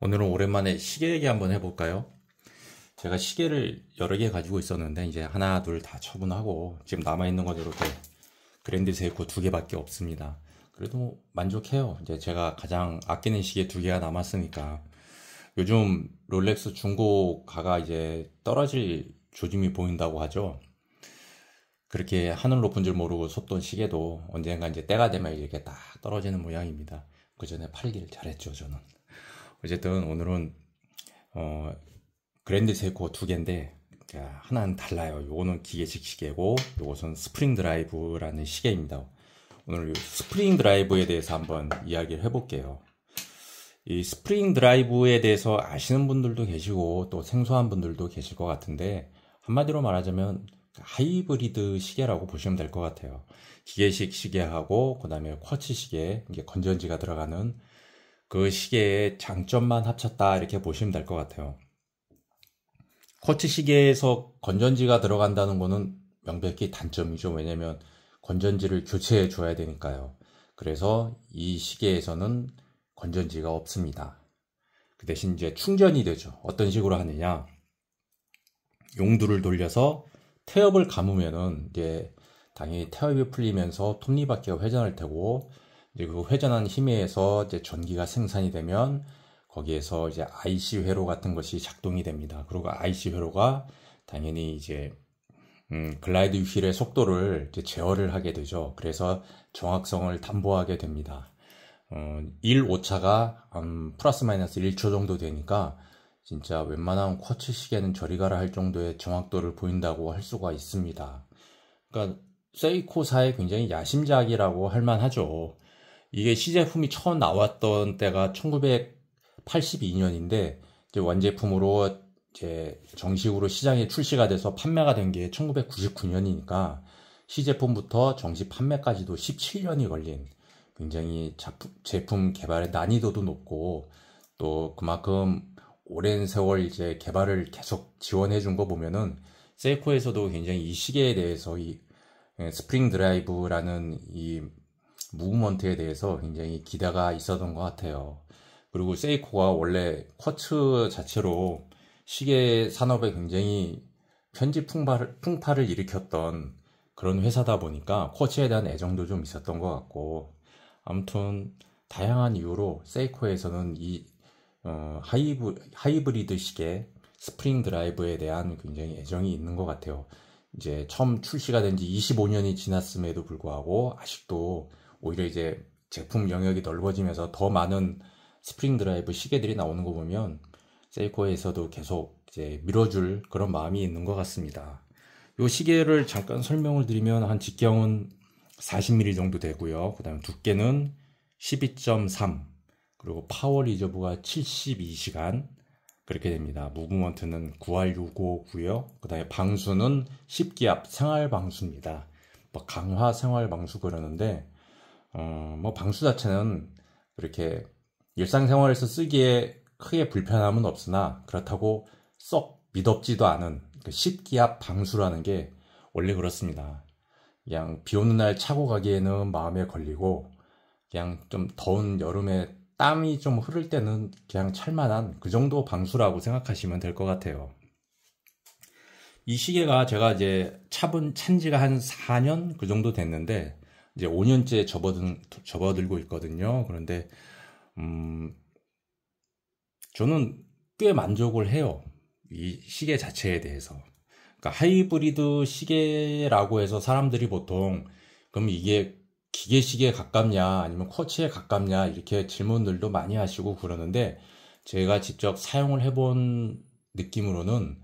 오늘은 오랜만에 시계 얘기 한번 해볼까요? 제가 시계를 여러 개 가지고 있었는데 이제 하나, 둘 다 처분하고 지금 남아있는 건 이렇게 그랜드 세이코 두 개밖에 없습니다. 그래도 만족해요. 이제 제가 가장 아끼는 시계 두 개가 남았으니까. 요즘 롤렉스 중고가가 이제 떨어질 조짐이 보인다고 하죠. 그렇게 하늘 높은 줄 모르고 섰던 시계도 언젠가 이제 때가 되면 이렇게 딱 떨어지는 모양입니다. 그 전에 팔기를 잘했죠, 저는. 어쨌든 오늘은 어, 그랜드 세이코 두 개인데 하나는 달라요. 요거는 기계식 시계고 요것은 스프링 드라이브라는 시계입니다. 오늘 이 스프링 드라이브에 대해서 한번 이야기를 해볼게요. 이 스프링 드라이브에 대해서 아시는 분들도 계시고 또 생소한 분들도 계실 것 같은데 한마디로 말하자면 하이브리드 시계라고 보시면 될 것 같아요. 기계식 시계하고 그 다음에 쿼츠 시계, 이게 건전지가 들어가는 그 시계의 장점만 합쳤다 이렇게 보시면 될 것 같아요. 쿼츠 시계에서 건전지가 들어간다는 거는 명백히 단점이죠. 왜냐면 건전지를 교체해 줘야 되니까요. 그래서 이 시계에서는 건전지가 없습니다. 그 대신 이제 충전이 되죠. 어떤 식으로 하느냐. 용두를 돌려서 태엽을 감으면은 이제 당연히 태엽이 풀리면서 톱니바퀴가 회전할 테고 이제 그 회전한 힘에 의해서 이제 전기가 생산이 되면 거기에서 이제 IC 회로 같은 것이 작동이 됩니다. 그리고 IC 회로가 당연히 이제 글라이드 휠의 속도를 이제 제어를 하게 되죠. 그래서 정확성을 담보하게 됩니다. 1 오차가 플러스 마이너스 1초 정도 되니까 진짜 웬만한 쿼츠 시계는 저리 가라 할 정도의 정확도를 보인다고 할 수가 있습니다. 그러니까 세이코사의 굉장히 야심작이라고 할 만하죠. 이게 시제품이 처음 나왔던 때가 1982년인데 이제 완제품으로 이제 정식으로 시장에 출시가 돼서 판매가 된 게 1999년이니까 시제품부터 정식 판매까지도 17년이 걸린 굉장히 제품 개발의 난이도도 높고 또 그만큼 오랜 세월 이제 개발을 계속 지원해 준 거 보면은 세이코에서도 굉장히 이 시계에 대해서 이 스프링 드라이브라는 이 무브먼트에 대해서 굉장히 기대가 있었던 것 같아요. 그리고 세이코가 원래 쿼츠 자체로 시계 산업에 굉장히 편지 풍파를 일으켰던 그런 회사다 보니까 쿼츠에 대한 애정도 좀 있었던 것 같고 아무튼 다양한 이유로 세이코에서는 이 하이브리드 시계 스프링 드라이브에 대한 굉장히 애정이 있는 것 같아요. 이제 처음 출시가 된 지 25년이 지났음에도 불구하고 아직도 오히려 이제 제품 영역이 넓어지면서 더 많은 스프링 드라이브 시계들이 나오는 거 보면 세이코에서도 계속 이제 밀어줄 그런 마음이 있는 것 같습니다. 이 시계를 잠깐 설명을 드리면 한 직경은 40mm 정도 되고요. 그 다음에 두께는 12.3 그리고 파워 리저브가 72시간 그렇게 됩니다. 무브먼트는 9R659고요. 그 다음에 방수는 10기압 생활 방수입니다. 뭐 강화 생활 방수 그러는데 뭐 방수 자체는 그렇게 일상생활에서 쓰기에 크게 불편함은 없으나 그렇다고 썩 미덥지도 않은 10기압 방수라는 게 원래 그렇습니다. 그냥 비 오는 날 차고 가기에는 마음에 걸리고 그냥 좀 더운 여름에 땀이 좀 흐를 때는 그냥 찰만한 그 정도 방수라고 생각하시면 될 것 같아요. 이 시계가 제가 이제 찬 지가 한 4년 그 정도 됐는데 이제 5년째 접어들고 있거든요. 그런데 저는 꽤 만족을 해요. 이 시계 자체에 대해서. 그러니까 하이브리드 시계라고 해서 사람들이 보통 그럼 이게 기계시계에 가깝냐 아니면 쿼츠에 가깝냐 이렇게 질문들도 많이 하시고 그러는데 제가 직접 사용을 해본 느낌으로는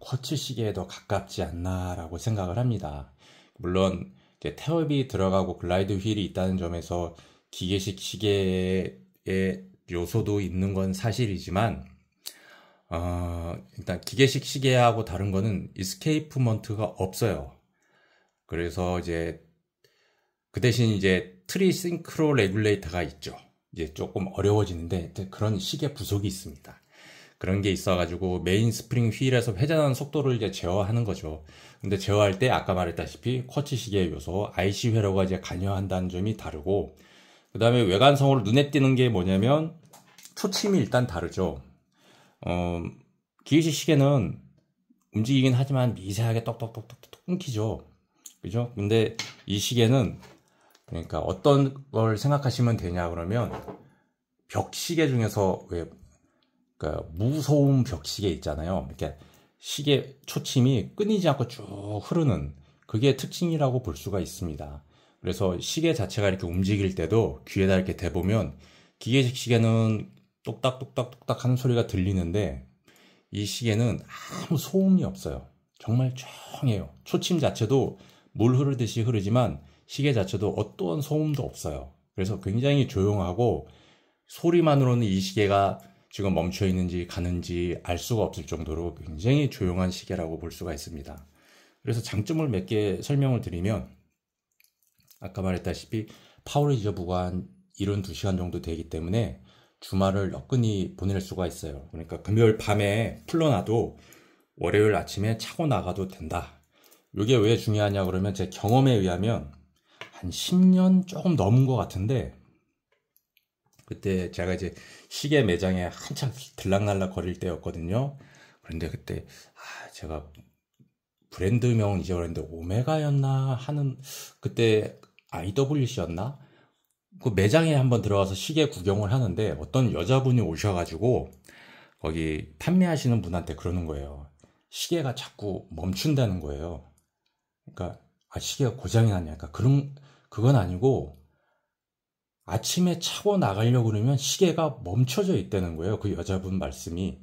쿼츠 시계에 더 가깝지 않나라고 생각을 합니다. 물론 이제 태엽이 들어가고 글라이드 휠이 있다는 점에서 기계식 시계의 요소도 있는 건 사실이지만 일단 기계식 시계하고 다른 거는 이스케이프먼트가 없어요. 그래서 이제 그 대신 이제 트리 싱크로 레귤레이터가 있죠. 이제 조금 어려워지는데 그런 시계 부속이 있습니다. 그런 게 있어가지고 메인 스프링 휠에서 회전하는 속도를 이제 제어하는 거죠. 근데 제어할 때 아까 말했다시피 쿼츠 시계의 요소 IC 회로가 이제 관여한다는 점이 다르고 그 다음에 외관성으로 눈에 띄는 게 뭐냐면 초침이 일단 다르죠. 기계식 시계는 움직이긴 하지만 미세하게 똑똑똑똑똑 끊기죠. 그죠? 근데 이 시계는 그러니까 어떤 걸 생각하시면 되냐 그러면 벽시계 중에서 왜 그러니까 무소음 벽시계 있잖아요. 이렇게 시계 초침이 끊이지 않고 쭉 흐르는 그게 특징이라고 볼 수가 있습니다. 그래서 시계 자체가 이렇게 움직일 때도 귀에다 이렇게 대보면 기계식 시계는 똑딱똑딱똑딱 하는 소리가 들리는데 이 시계는 아무 소음이 없어요. 정말 조용해요. 초침 자체도 물 흐르듯이 흐르지만 시계 자체도 어떠한 소음도 없어요. 그래서 굉장히 조용하고 소리만으로는 이 시계가 지금 멈춰 있는지 가는지 알 수가 없을 정도로 굉장히 조용한 시계라고 볼 수가 있습니다. 그래서 장점을 몇 개 설명을 드리면 아까 말했다시피 파워 리저브가 한 72시간 정도 되기 때문에 주말을 너끈히 보낼 수가 있어요. 그러니까 금요일 밤에 풀러놔도 월요일 아침에 차고 나가도 된다. 이게 왜 중요하냐 그러면 제 경험에 의하면 한 10년 조금 넘은 것 같은데 그때 제가 이제 시계 매장에 한참 들락날락 거릴 때였거든요. 그런데 그때 제가 브랜드명은 잊어버렸는데 오메가였나 하는 그때 IWC였나? 그 매장에 한번 들어가서 시계 구경을 하는데 어떤 여자분이 오셔가지고 거기 판매하시는 분한테 그러는 거예요. 시계가 자꾸 멈춘다는 거예요. 그러니까 시계가 고장이 났냐? 그러니까 그건 아니고 아침에 차고 나가려고 그러면 시계가 멈춰져 있다는 거예요. 그 여자분 말씀이.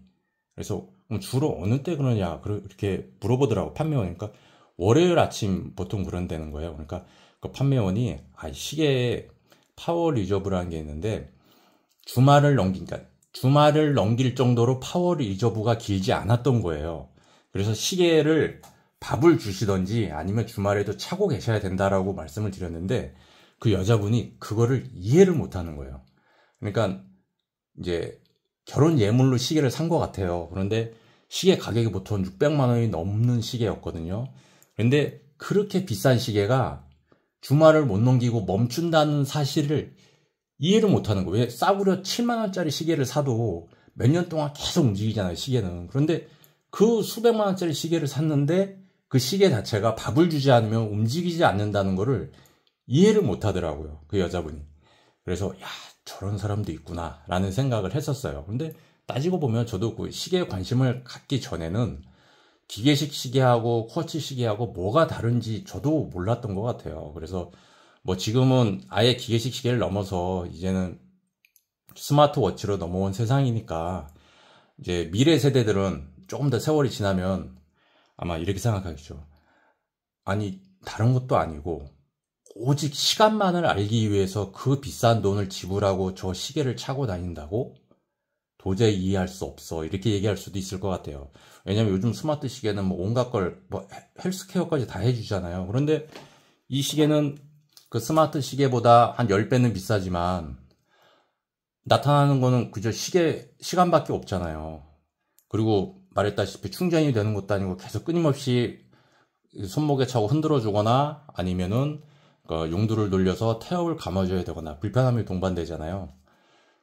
그래서 주로 어느 때 그러냐 이렇게 물어보더라고 판매원이. 그러니까 월요일 아침 보통 그런다는 거예요. 그러니까 그 판매원이 시계에 파워 리저브라는 게 있는데 주말을 넘길 정도로 파워 리저브가 길지 않았던 거예요. 그래서 시계를 밥을 주시던지 아니면 주말에도 차고 계셔야 된다라고 말씀을 드렸는데 그 여자분이 그거를 이해를 못 하는 거예요. 그러니까 이제 결혼 예물로 시계를 산 것 같아요. 그런데 시계 가격이 보통 600만 원이 넘는 시계였거든요. 그런데 그렇게 비싼 시계가 주말을 못 넘기고 멈춘다는 사실을 이해를 못 하는 거예요. 왜 싸구려 7만 원짜리 시계를 사도 몇 년 동안 계속 움직이잖아요, 시계는. 그런데 그 수백만 원짜리 시계를 샀는데 그 시계 자체가 밥을 주지 않으면 움직이지 않는다는 거를 이해를 못 하더라고요, 그 여자분이. 그래서 저런 사람도 있구나 라는 생각을 했었어요. 근데 따지고 보면 저도 그 시계에 관심을 갖기 전에는 기계식 시계하고 쿼츠 시계하고 뭐가 다른지 저도 몰랐던 것 같아요. 그래서 뭐 지금은 아예 기계식 시계를 넘어서 이제는 스마트워치로 넘어온 세상이니까 이제 미래 세대들은 조금 더 세월이 지나면 아마 이렇게 생각하겠죠. 아니 다른 것도 아니고 오직 시간만을 알기 위해서 그 비싼 돈을 지불하고 저 시계를 차고 다닌다고? 도저히 이해할 수 없어. 이렇게 얘기할 수도 있을 것 같아요. 왜냐면 요즘 스마트 시계는 뭐 온갖 걸, 헬스케어까지 다 해주잖아요. 그런데 이 시계는 그 스마트 시계보다 한 10배는 비싸지만 나타나는 거는 그저 시간밖에 없잖아요. 그리고 말했다시피 충전이 되는 것도 아니고 계속 끊임없이 손목에 차고 흔들어 주거나 아니면은 용두를 돌려서 태엽을 감아줘야 되거나 불편함이 동반되잖아요.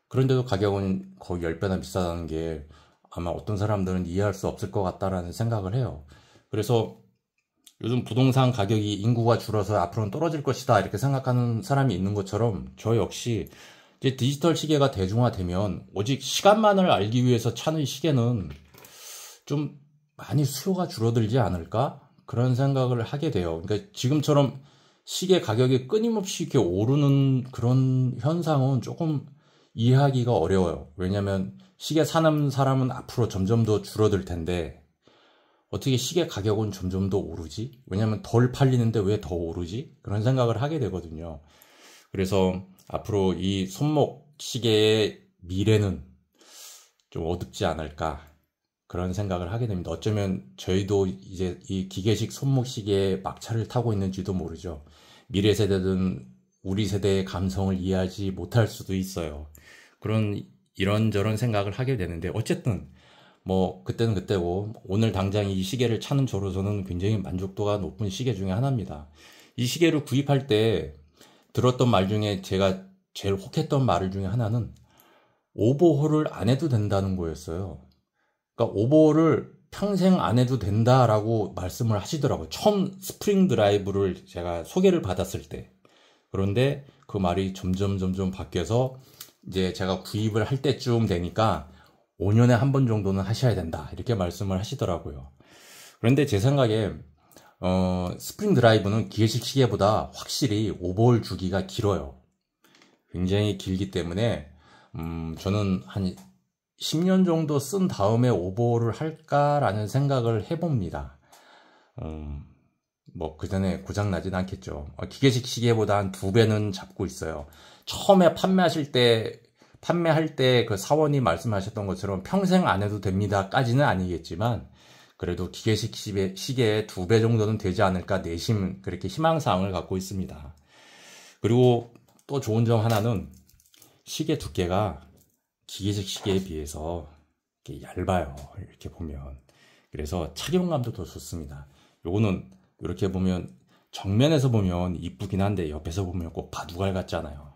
그런데도 가격은 거의 10배나 비싸다는 게 아마 어떤 사람들은 이해할 수 없을 것 같다라는 생각을 해요. 그래서 요즘 부동산 가격이 인구가 줄어서 앞으로는 떨어질 것이다 이렇게 생각하는 사람이 있는 것처럼 저 역시 이제 디지털 시계가 대중화되면 오직 시간만을 알기 위해서 차는 시계는 좀 많이 수요가 줄어들지 않을까? 그런 생각을 하게 돼요. 그러니까 지금처럼 시계 가격이 끊임없이 이렇게 오르는 그런 현상은 조금 이해하기가 어려워요. 왜냐면 시계 사는 사람은 앞으로 점점 더 줄어들 텐데 어떻게 시계 가격은 점점 더 오르지? 왜냐면 덜 팔리는데 왜 더 오르지? 그런 생각을 하게 되거든요. 그래서 앞으로 이 손목 시계의 미래는 좀 어둡지 않을까 그런 생각을 하게 됩니다. 어쩌면 저희도 이제 이 기계식 손목 시계의 막차를 타고 있는지도 모르죠. 미래 세대든 우리 세대의 감성을 이해하지 못할 수도 있어요. 그런 이런저런 생각을 하게 되는데 어쨌든 뭐 그때는 그때고 오늘 당장 이 시계를 차는 저로서는 굉장히 만족도가 높은 시계 중에 하나입니다. 이 시계를 구입할 때 들었던 말 중에 제가 제일 혹했던 말 중에 하나는 오버홀을 안 해도 된다는 거였어요. 그러니까 오버홀을 평생 안 해도 된다라고 말씀을 하시더라고요. 처음 스프링 드라이브를 제가 소개를 받았을 때. 그런데 그 말이 점점 바뀌어서 이제 제가 구입을 할 때쯤 되니까 5년에 한 번 정도는 하셔야 된다. 이렇게 말씀을 하시더라고요. 그런데 제 생각에 스프링 드라이브는 기계식 시계보다 확실히 오버홀 주기가 길어요. 굉장히 길기 때문에 저는 한 10년 정도 쓴 다음에 오버홀을 할까라는 생각을 해봅니다. 뭐 그 전에 고장 나진 않겠죠. 기계식 시계보다 한 2배는 잡고 있어요. 처음에 판매할 때 그 사원이 말씀하셨던 것처럼 평생 안 해도 됩니다까지는 아니겠지만 그래도 기계식 시계의 2배 정도는 되지 않을까 내심 그렇게 희망사항을 갖고 있습니다. 그리고 또 좋은 점 하나는 시계 두께가 기계식 시계에 비해서 이렇게 얇아요. 이렇게 보면. 그래서 착용감도 더 좋습니다. 요거는 이렇게 보면 정면에서 보면 이쁘긴 한데 옆에서 보면 꼭 바둑알 같잖아요.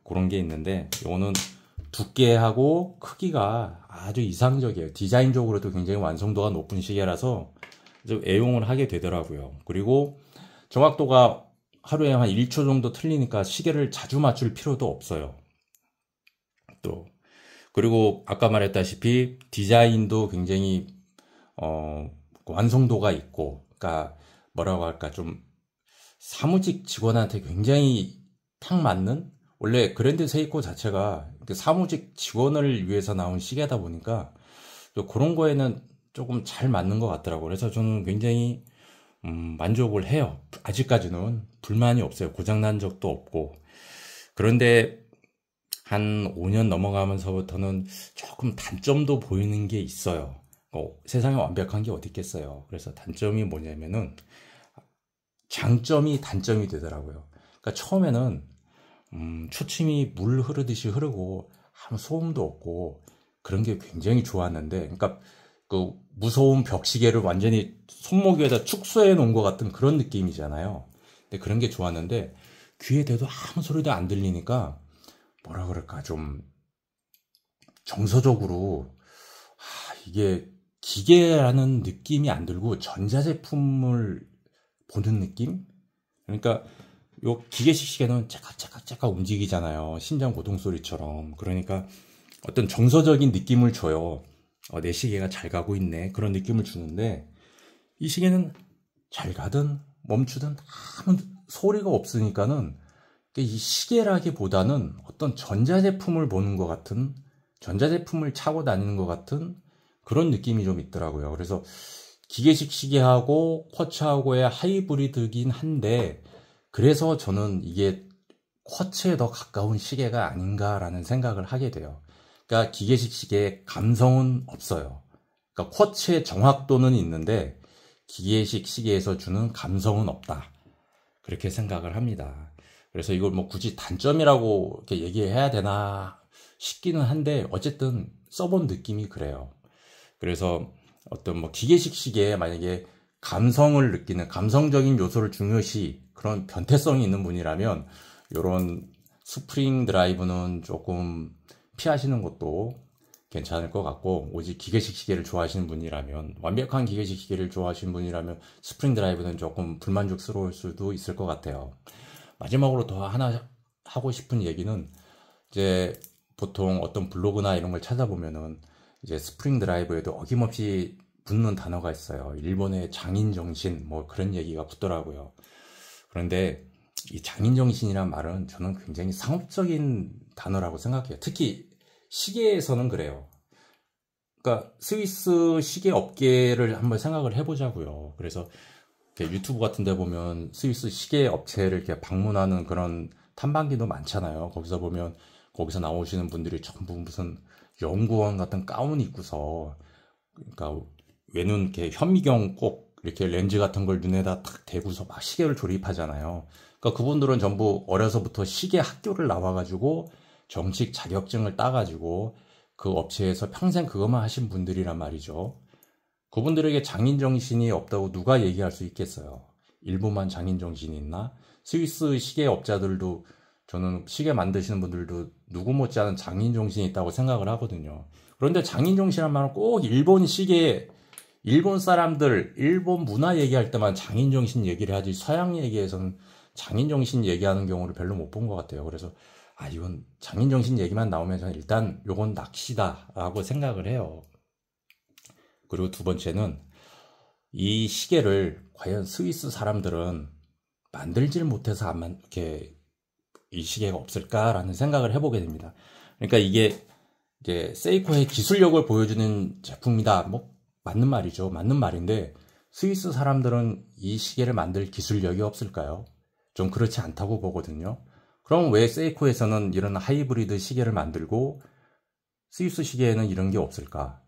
그런 게 있는데 요거는 두께하고 크기가 아주 이상적이에요. 디자인적으로도 굉장히 완성도가 높은 시계라서 좀 애용을 하게 되더라고요. 그리고 정확도가 하루에 한 1초 정도 틀리니까 시계를 자주 맞출 필요도 없어요. 또 그리고 아까 말했다시피 디자인도 굉장히 완성도가 있고, 그러니까 뭐라고 할까, 좀 사무직 직원한테 굉장히 딱 맞는, 원래 그랜드 세이코 자체가 사무직 직원을 위해서 나온 시계다 보니까 그런 거에는 조금 잘 맞는 것 같더라고요. 그래서 저는 굉장히 만족을 해요. 아직까지는 불만이 없어요. 고장난 적도 없고. 그런데 한 5년 넘어가면서부터는 조금 단점도 보이는 게 있어요. 세상에 완벽한 게 어디 있겠어요. 그래서 단점이 뭐냐면은 장점이 단점이 되더라고요. 그러니까 처음에는 초침이 물 흐르듯이 흐르고 아무 소음도 없고 그런 게 굉장히 좋았는데, 그러니까 그 무서운 벽시계를 완전히 손목 위에다 축소해 놓은 것 같은 그런 느낌이잖아요. 근데 그런 게 좋았는데 귀에 대도 아무 소리도 안 들리니까 뭐라 그럴까, 좀 정서적으로 이게 기계라는 느낌이 안 들고 전자제품을 보는 느낌? 그러니까 요 기계식 시계는 째깍째깍째깍 움직이잖아요. 심장 고동 소리처럼. 그러니까 어떤 정서적인 느낌을 줘요. 내 시계가 잘 가고 있네. 그런 느낌을 주는데 이 시계는 잘 가든 멈추든 아무 소리가 없으니까는 이 시계라기보다는 어떤 전자제품을 보는 것 같은, 전자제품을 차고 다니는 것 같은 그런 느낌이 좀 있더라고요. 그래서 기계식 시계하고 쿼츠하고의 하이브리드긴 한데, 그래서 저는 이게 쿼츠에 더 가까운 시계가 아닌가라는 생각을 하게 돼요. 그러니까 기계식 시계에 감성은 없어요. 그러니까 쿼츠의 정확도는 있는데 기계식 시계에서 주는 감성은 없다. 그렇게 생각을 합니다. 그래서 이걸 뭐 굳이 단점이라고 이렇게 얘기해야 되나 싶기는 한데 어쨌든 써본 느낌이 그래요. 그래서 어떤 뭐 기계식 시계에 만약에 감성을 느끼는, 감성적인 요소를 중요시 그런 변태성이 있는 분이라면 이런 스프링 드라이브는 조금 피하시는 것도 괜찮을 것 같고, 오직 기계식 시계를 좋아하시는 분이라면, 완벽한 기계식 시계를 좋아하시는 분이라면 스프링 드라이브는 조금 불만족스러울 수도 있을 것 같아요. 마지막으로 더 하나 하고 싶은 얘기는, 이제 보통 어떤 블로그나 이런 걸 찾아보면은 이제 스프링 드라이브에도 어김없이 붙는 단어가 있어요. 일본의 장인정신 뭐 그런 얘기가 붙더라고요. 그런데 이 장인정신이란 말은 저는 굉장히 상업적인 단어라고 생각해요. 특히 시계에서는 그래요. 그러니까 스위스 시계 업계를 한번 생각을 해보자고요. 그래서 유튜브 같은 데 보면 스위스 시계 업체를 이렇게 방문하는 그런 탐방기도 많잖아요. 거기서 보면 거기서 나오시는 분들이 전부 무슨 연구원 같은 가운 입고서, 그러니까 외눈 이렇게 현미경 꼭 이렇게 렌즈 같은 걸 눈에다 탁 대고서 막 시계를 조립하잖아요. 그러니까 그분들은 전부 어려서부터 시계 학교를 나와가지고 정식 자격증을 따가지고 그 업체에서 평생 그것만 하신 분들이란 말이죠. 그분들에게 장인정신이 없다고 누가 얘기할 수 있겠어요. 일본만 장인정신이 있나? 스위스 시계업자들도 저는 시계 만드시는 분들도 누구 못지않은 장인 정신이 있다고 생각을 하거든요. 그런데 장인 정신이란 말은 꼭 일본 시계, 일본 사람들, 일본 문화 얘기할 때만 장인 정신 얘기를 하지, 서양 얘기에서는 장인 정신 얘기하는 경우를 별로 못 본 것 같아요. 그래서 이건 장인 정신 얘기만 나오면 저는 일단 요건 낚시다라고 생각을 해요. 그리고 두 번째는 이 시계를 과연 스위스 사람들은 만들질 못해서 이렇게 이 시계가 없을까라는 생각을 해보게 됩니다. 그러니까 이게 이제 세이코의 기술력을 보여주는 제품이다. 뭐 맞는 말이죠. 맞는 말인데 스위스 사람들은 이 시계를 만들 기술력이 없을까요? 좀 그렇지 않다고 보거든요. 그럼 왜 세이코에서는 이런 하이브리드 시계를 만들고 스위스 시계에는 이런 게 없을까?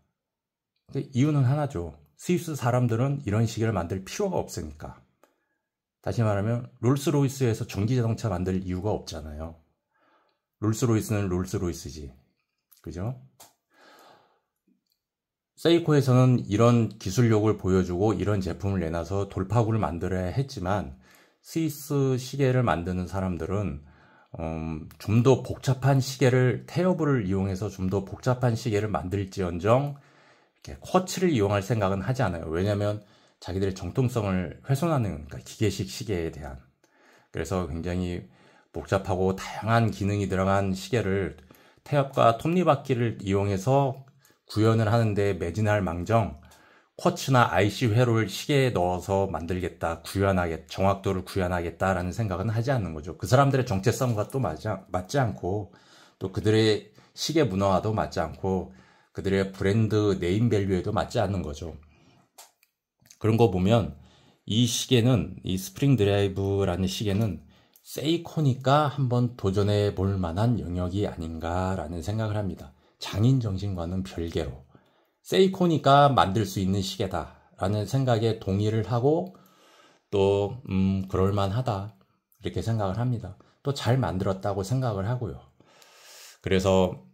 이유는 하나죠. 스위스 사람들은 이런 시계를 만들 필요가 없으니까. 다시 말하면 롤스로이스에서 전기자동차 만들 이유가 없잖아요. 롤스로이스는 롤스로이스지. 그죠? 세이코에서는 이런 기술력을 보여주고 이런 제품을 내놔서 돌파구를 만들어야 했지만 스위스 시계를 만드는 사람들은 좀 더 복잡한 시계를, 태엽을 이용해서 좀 더 복잡한 시계를 만들지언정 이렇게 쿼츠를 이용할 생각은 하지 않아요. 왜냐하면 자기들의 정통성을 훼손하는, 그러니까 기계식 시계에 대한. 그래서 굉장히 복잡하고 다양한 기능이 들어간 시계를 태엽과 톱니바퀴를 이용해서 구현을 하는데 매진할 망정 쿼츠나 IC 회로를 시계에 넣어서 만들겠다, 정확도를 구현하겠다라는 생각은 하지 않는 거죠. 그 사람들의 정체성과 또 맞지 않고, 또 그들의 시계 문화와도 맞지 않고, 그들의 브랜드 네임 밸류에도 맞지 않는 거죠. 그런 거 보면 이 시계는, 이 스프링 드라이브라는 시계는 세이코니까 한번 도전해 볼 만한 영역이 아닌가라는 생각을 합니다. 장인 정신과는 별개로 세이코니까 만들 수 있는 시계다라는 생각에 동의를 하고 또 그럴만하다 이렇게 생각을 합니다. 또 잘 만들었다고 생각을 하고요. 그래서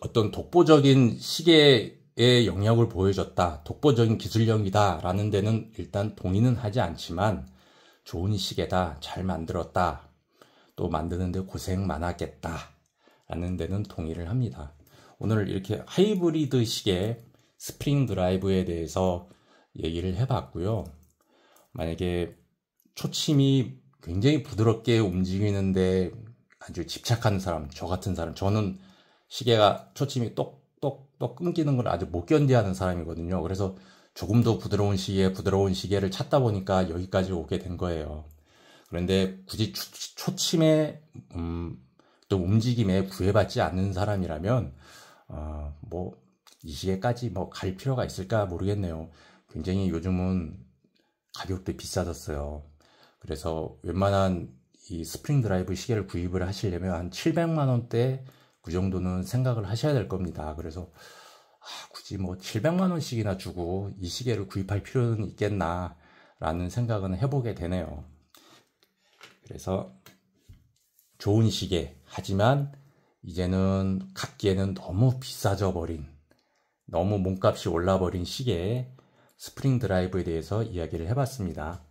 어떤 독보적인 시계의 영역을 보여줬다, 독보적인 기술력이다 라는 데는 일단 동의는 하지 않지만 좋은 시계다, 잘 만들었다, 또 만드는데 고생 많았겠다 라는 데는 동의를 합니다. 오늘 이렇게 하이브리드 시계 스프링 드라이브에 대해서 얘기를 해봤고요. 만약에 초침이 굉장히 부드럽게 움직이는데 아주 집착하는 사람, 저 같은 사람, 저는 시계가 초침이 똑똑똑 끊기는 걸 아주 못 견디하는 사람이거든요. 그래서 조금 더 부드러운 시계를 찾다 보니까 여기까지 오게 된 거예요. 그런데 굳이 초침의 또 움직임에 구애받지 않는 사람이라면 이 시계까지 갈 필요가 있을까 모르겠네요. 굉장히 요즘은 가격도 비싸졌어요. 그래서 웬만한 이 스프링 드라이브 시계를 구입을 하시려면 한 700만 원대 그 정도는 생각을 하셔야 될 겁니다. 그래서 굳이 700만 원씩이나 주고 이 시계를 구입할 필요는 있겠나 라는 생각은 해보게 되네요. 그래서 좋은 시계, 하지만 이제는 갖기에는 너무 비싸져 버린, 너무 몸값이 올라 버린 시계 스프링 드라이브에 대해서 이야기를 해봤습니다.